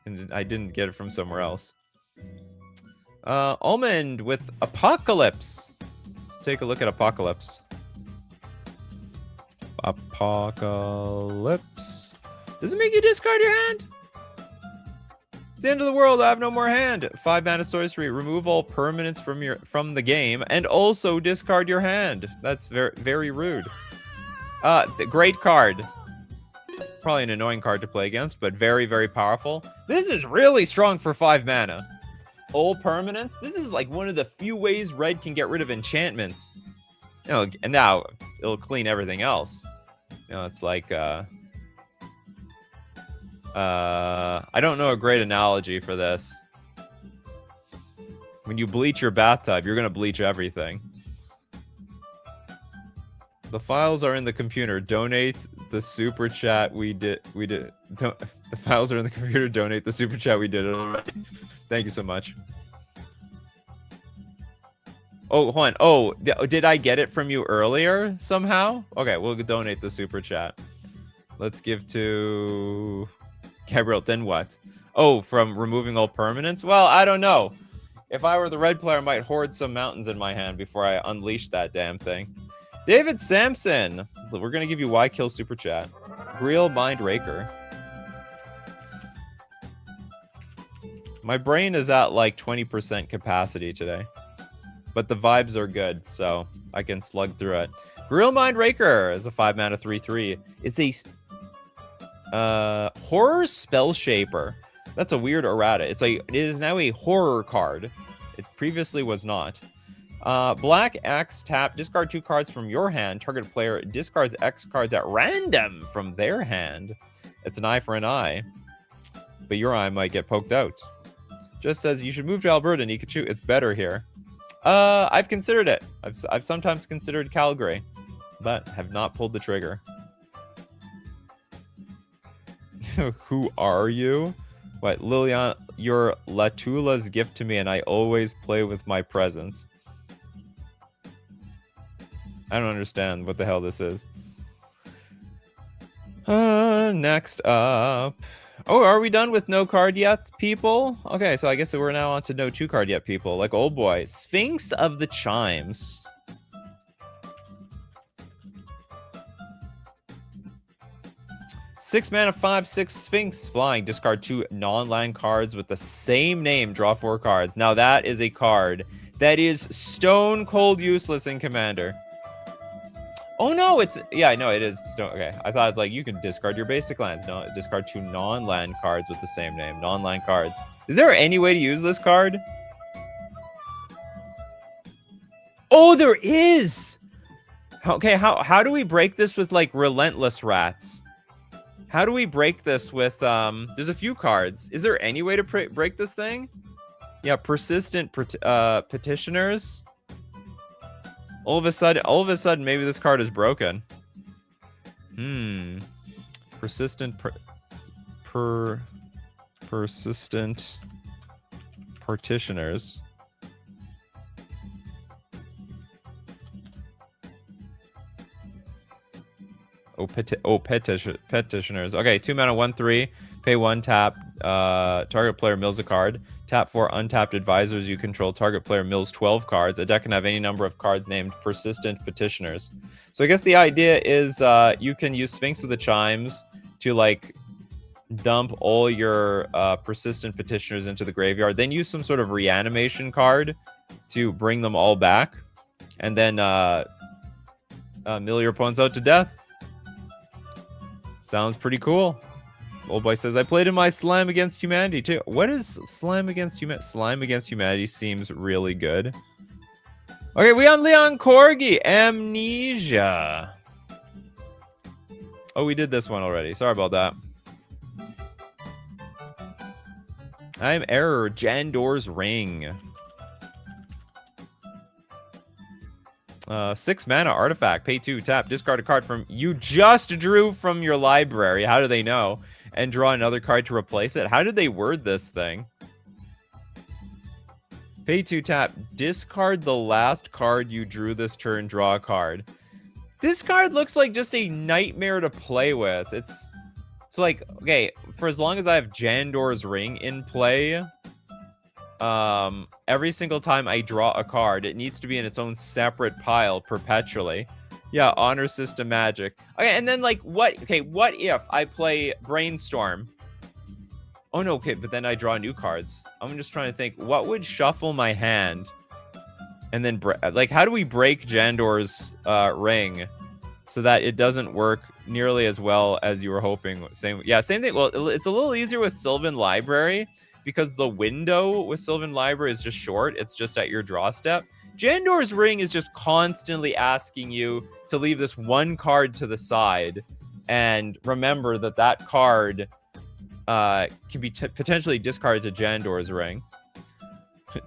And I didn't get it from somewhere else. Almond with Apocalypse. Let's take a look at Apocalypse. Apocalypse. Does it make you discard your hand? It's the end of the world. I have no more hand. 5 mana sorcery. Remove all permanents from the game and also discard your hand. That's very rude. Great card. Probably an annoying card to play against, but very powerful. This is really strong for 5 mana. All permanents. This is like one of the few ways red can get rid of enchantments. You know, and now it'll clean everything else. You know, it's like I don't know a great analogy for this. When you bleach your bathtub, you're gonna bleach everything. The files are in the computer. Donate the super chat we did. The files are in the computer. Donate the super chat we did it already. Thank you so much. Oh, hold on. Oh, did I get it from you earlier somehow? Okay, we'll donate the super chat. Let's give to Gabriel. Then what? Oh, from removing all permanents? Well, I don't know. If I were the red player, I might hoard some mountains in my hand before I unleash that damn thing. David Sampson. We're going to give you Why Kill Super Chat. Real Mind Raker. My brain is at like 20% capacity today. But the vibes are good, so I can slug through it. Grill Mind Raker is a 5 mana 3/3. It's a horror spell shaper. That's a weird errata. It is now a horror card. It previously was not. Black X tap, discard 2 cards from your hand. Target player discards X cards at random from their hand. It's an eye for an eye, but your eye might get poked out. Just says you should move to Alberta, Nikachu. It's better here. I've considered it. I've sometimes considered Calgary, but have not pulled the trigger. Who are you? What, Lilian? You're Latula's gift to me, and I always play with my presents. I don't understand what the hell this is. Next up. Oh, are we done with no card yet, people? Okay, so I guess we're now on to no 2 card yet, people. Like old boy. Sphinx of the Chimes. Six mana, 5/6 Sphinx flying. Discard 2 non-land cards with the same name. Draw 4 cards. Now that is a card that is stone cold useless in Commander. Oh no, it is stone. Okay, I thought it's like you can discard your basic lands. No, discard 2 non-land cards with the same name. Non-land cards. Is there any way to use this card? Oh, there is. Okay, how do we break this with like Relentless Rats? How do we break this with there's a few cards. Is there any way to break this thing? Yeah, Persistent Petitioners. All of a sudden, maybe this card is broken. Persistent Persistent Partitioners. Petitioners. Okay, 2 mana, 1/3. Pay 1 tap. Target player mills a card. Tap 4 untapped advisors you control. Target player mills 12 cards. A deck can have any number of cards named Persistent Petitioners. So I guess the idea is you can use Sphinx of the Chimes to like dump all your Persistent Petitioners into the graveyard. Then use some sort of reanimation card to bring them all back. And then mill your opponents out to death. Sounds pretty cool. Old boy says, I played in my Slime Against Humanity too. What is Slime Against Humanity? Slime Against Humanity seems really good. Okay, we on Leon Corgi. Amnesia. Oh, we did this one already. Sorry about that. I'm error. Jandor's Ring. 6 mana artifact. Pay 2, tap. Discard a card from you just drew from your library. How do they know? And draw another card to replace it. How did they word this thing? Pay 2, tap. Discard the last card you drew this turn. Draw a card. This card looks like just a nightmare to play with. It's like, okay, for as long as I have Jandor's Ring in play, every single time I draw a card, it needs to be in its own separate pile perpetually. Yeah, honor system magic. Okay, and then like what if I play Brainstorm? Oh no, okay, but then I draw new cards. I'm just trying to think, what would shuffle my hand? And then, like, how do we break Jandor's Ring so that it doesn't work nearly as well as you were hoping? Same thing. Well, it's a little easier with Sylvan Library because the window with Sylvan Library is just short. It's just at your draw step. Jandor's Ring is just constantly asking you to leave this one card to the side and remember that card can be potentially discarded to Jandor's Ring.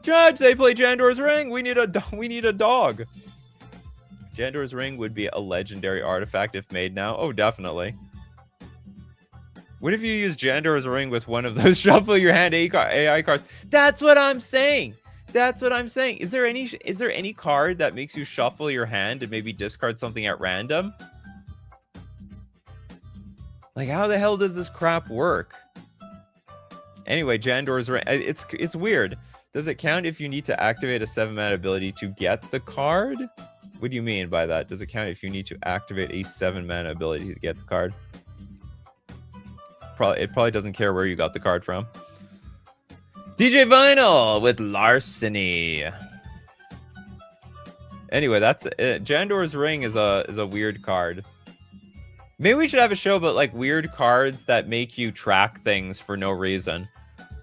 Judge, they play Jandor's Ring. We need a dog. Jandor's Ring would be a legendary artifact if made now. Oh, definitely. What if you use Jandor's Ring with one of those shuffle your hand AI cards? That's what I'm saying. That's what I'm saying. Is there any card that makes you shuffle your hand and maybe discard something at random? Like, how the hell does this crap work? Anyway, Jandor's Ring. It's weird. Does it count if you need to activate a 7-mana ability to get the card? What do you mean by that? Does it count if you need to activate a 7-mana ability to get the card? It probably doesn't care where you got the card from. DJ Vinyl with Larceny. Anyway, that's it. Jandor's Ring is a weird card. Maybe we should have a show about like weird cards that make you track things for no reason.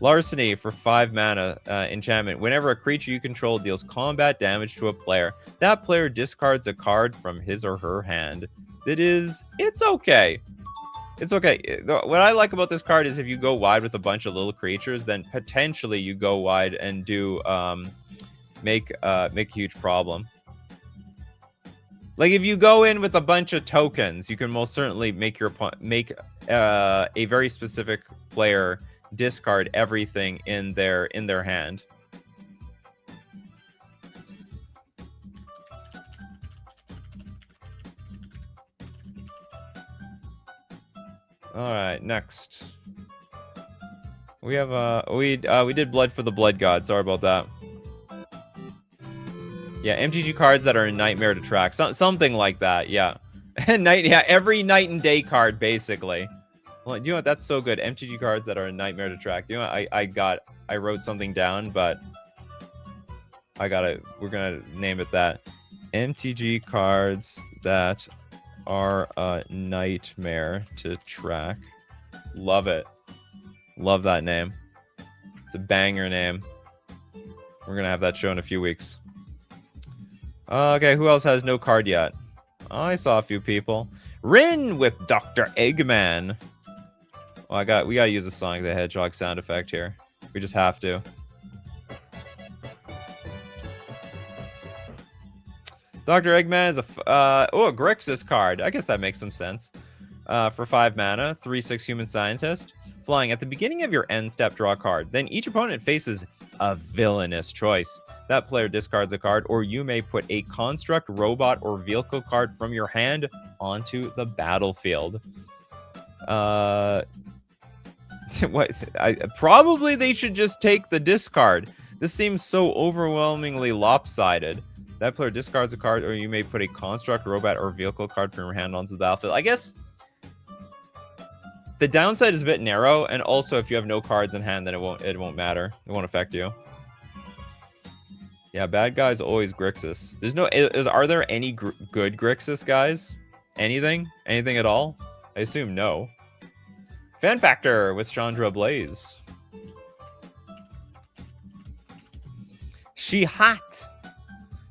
Larceny for 5 mana enchantment. Whenever a creature you control deals combat damage to a player, that player discards a card from his or her hand. It's okay. It's okay. What I like about this card is if you go wide with a bunch of little creatures, then potentially you go wide and do make a huge problem. Like if you go in with a bunch of tokens, you can most certainly make a very specific player discard everything in their hand. All right, next we have we did Blood for the Blood God. Sorry about that. Yeah, MTG cards that are a nightmare to track, something like that. Yeah, every night and day card basically. Well, you know what? That's so good. MTG cards that are a nightmare to track. You know what? I wrote something down, but we're gonna name it that. MTG cards that are a nightmare to track. Love it. Love that name. It's a banger name. We're gonna have that show in a few weeks. Okay, who else has no card yet? Oh, I saw a few people. Rin with Dr. Eggman. Well, we gotta use the Sonic the Hedgehog sound effect here. We just have to. Dr. Eggman is a Grixis card. I guess that makes some sense. For 5 mana, 3/6 human scientist. Flying at the beginning of your end step, draw a card. Then each opponent faces a villainous choice. That player discards a card, or you may put a construct, robot, or vehicle card from your hand onto the battlefield. Probably they should just take the discard. This seems so overwhelmingly lopsided. That player discards a card, or you may put a construct, robot, or vehicle card from your hand onto the battlefield. I guess the downside is a bit narrow, and also if you have no cards in hand, then it won't matter. It won't affect you. Yeah, bad guys always Grixis. Are there any good Grixis guys? Anything at all? I assume no. Fan Factor with Chandra Blaze. She hot.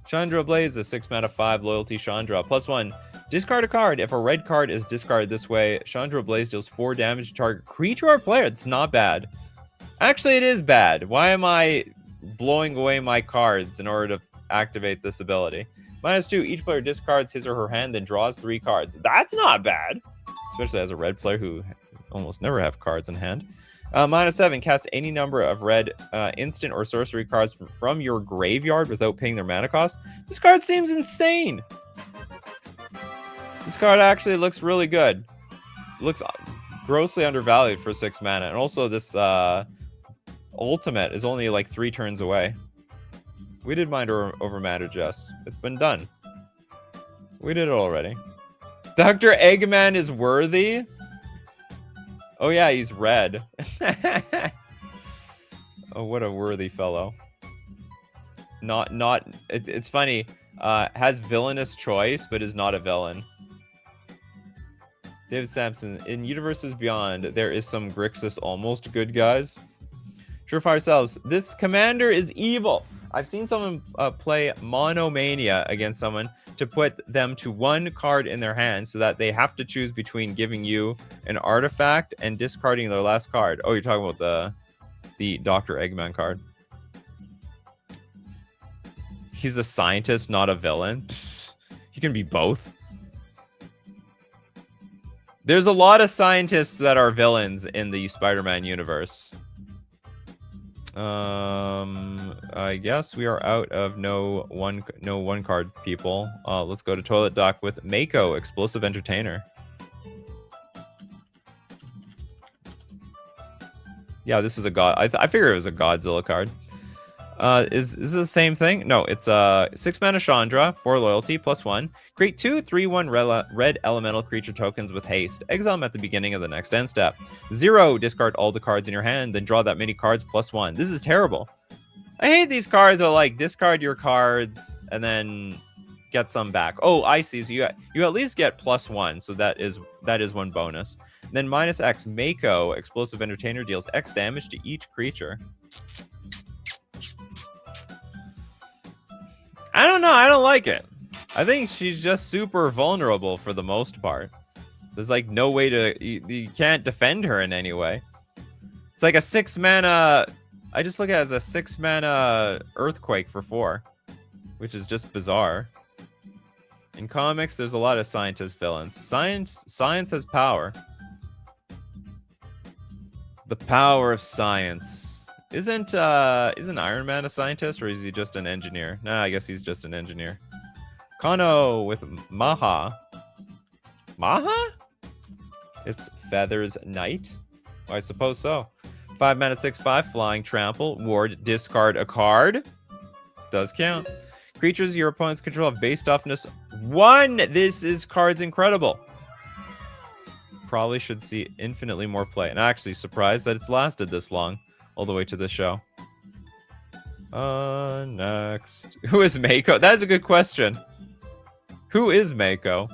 Chandra Blaze, a 6 mana 5 loyalty Chandra. +1. Discard a card. If a red card is discarded this way, Chandra Blaze deals 4 damage to target creature or player. It's not bad. Actually, it is bad. Why am I blowing away my cards in order to activate this ability? -2. Each player discards his or her hand, then draws 3 cards. That's not bad. Especially as a red player who almost never have cards in hand. -7. Cast any number of red instant or sorcery cards from your graveyard without paying their mana cost. This card seems insane. This card actually looks really good. It looks grossly undervalued for 6 mana. And also this ultimate is only like 3 turns away. We did mind over matter, Jess. It's been done. We did it already. Dr. Eggman is worthy? Oh yeah, he's red. Oh, what a worthy fellow. It's funny. Has villainous choice, but is not a villain. David Sampson, in Universes Beyond, there is some Grixis almost good guys. Surefire Selves, this commander is evil. I've seen someone play Monomania against someone to put them to 1 card in their hand so that they have to choose between giving you an artifact and discarding their last card. Oh, you're talking about the Dr. Eggman card. He's a scientist, not a villain. He can be both. There's a lot of scientists that are villains in the Spider-Man universe. I guess we are out of no one card people. Let's go to Toilet Dock with Mako, Explosive Entertainer. Yeah, this is a god. I figure it was a Godzilla card. Is this the same thing? No, it's 6 mana Chandra, 4 loyalty, +1. Create 2 3/1 red elemental creature tokens with haste. Exile them at the beginning of the next end step. 0, discard all the cards in your hand, then draw that many cards +1. This is terrible. I hate these cards that like discard your cards and then get some back. Oh, I see. So you at least get +1, so that is 1 bonus. Then -X, Mako, Explosive Entertainer, deals X damage to each creature. I don't know. I don't like it. I think she's just super vulnerable for the most part. There's like no way to... You can't defend her in any way. It's like a 6 mana... I just look at it as a 6 mana Earthquake for 4. Which is just bizarre. In comics, there's a lot of scientist villains. Science has power. The power of science. Isn't Iron Man a scientist, or is he just an engineer? Nah, I guess he's just an engineer. Kano with Maha. Maha? It's Feather's Knight? Well, I suppose so. 5 mana 6/5, Flying Trample. Ward, discard a card. Does count. Creatures your opponents control have base toughness 1. This card's incredible. Probably should see infinitely more play. And I'm actually surprised that it's lasted this long. All the way to this show. Next. Who is Mako? That is a good question. Who is Mako?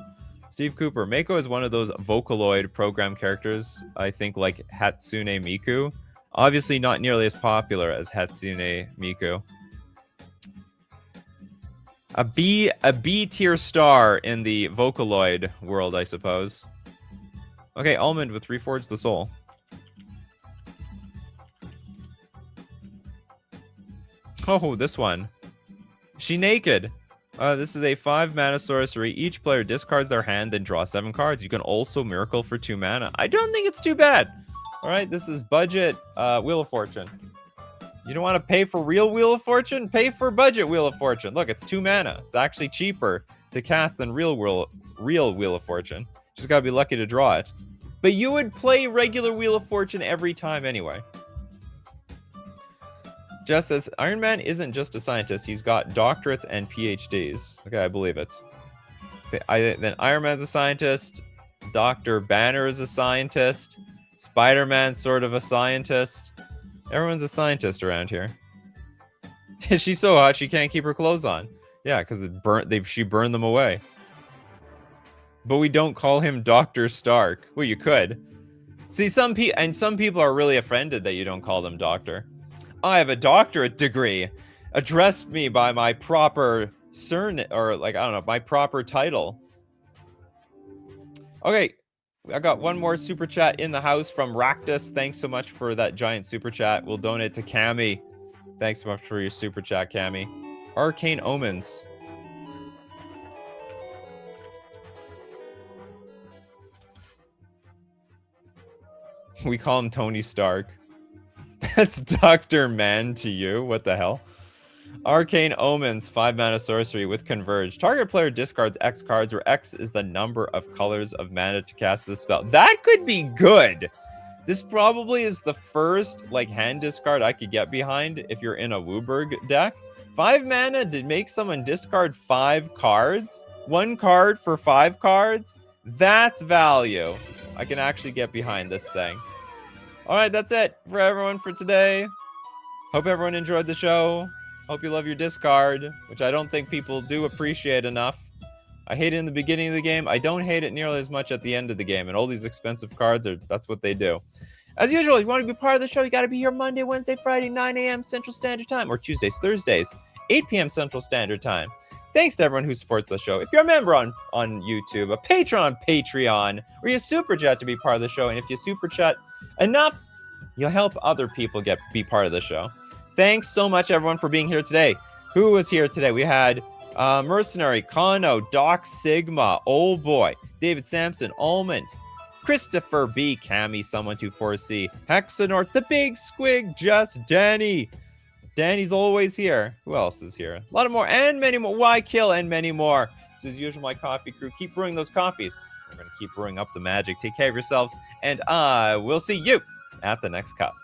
Steve Cooper. Mako is one of those Vocaloid program characters, I think, like Hatsune Miku. Obviously not nearly as popular as Hatsune Miku. A B tier star in the Vocaloid world, I suppose. Okay, Almond with Reforge the Soul. Oh, this one. She naked. This is a 5 mana sorcery. Each player discards their hand, then draw 7 cards. You can also miracle for 2 mana. I don't think it's too bad. All right, this is budget Wheel of Fortune. You don't want to pay for real Wheel of Fortune? Pay for budget Wheel of Fortune. Look, it's 2 mana. It's actually cheaper to cast than real Wheel of Fortune. Just gotta be lucky to draw it. But you would play regular Wheel of Fortune every time anyway. Just as Iron Man isn't just a scientist, he's got doctorates and PhDs. Okay, I believe it. Okay, then Iron Man's a scientist. Dr. Banner is a scientist. Spider-Man's sort of a scientist. Everyone's a scientist around here. She's so hot she can't keep her clothes on. Yeah, because she burned them away. But we don't call him Dr. Stark. Well, you could. See, some people are really offended that you don't call them Doctor. I have a doctorate degree. Address me by my proper surname, or like, I don't know, my proper title. Okay, I got one more super chat in the house from Ractus. Thanks so much for that giant super chat. We'll donate to Cammy. Thanks so much for your super chat, Cammy. Arcane Omens. We call him Tony Stark. That's Dr. Man to you. What the hell? Arcane Omens, 5-mana sorcery with Converge. Target player discards X cards, where X is the number of colors of mana to cast the spell. That could be good. This probably is the first hand discard I could get behind if you're in a Wooburg deck. 5 mana to make someone discard 5 cards. 1 card for 5 cards. That's value. I can actually get behind this thing. All right, that's it for everyone for today. Hope everyone enjoyed the show. Hope you love your discard, which I don't think people do appreciate enough. I hate it in the beginning of the game. I don't hate it nearly as much at the end of the game. And all these expensive cards, that's what they do. As usual, if you want to be part of the show, you got to be here Monday, Wednesday, Friday, 9 a.m. Central Standard Time, or Tuesdays, Thursdays, 8 p.m. Central Standard Time. Thanks to everyone who supports the show. If you're a member on YouTube, a patron on Patreon, or you super chat to be part of the show, and if you super chat enough, you'll help other people be part of the show. Thanks so much, everyone, for being here today. Who was here today? We had Mercenary, Kano, Doc Sigma, Old Boy, David Sampson, Almond, Christopher B, Cammy, Someone to Foresee, Hexanorth, The Big Squig, Just Danny. Danny's always here. Who else is here? A lot of more, and many more. Why Kill, and many more. So as usual, my coffee crew, keep brewing those coffees. We're going to keep brewing up the magic. Take care of yourselves, and I will see you at the next cup.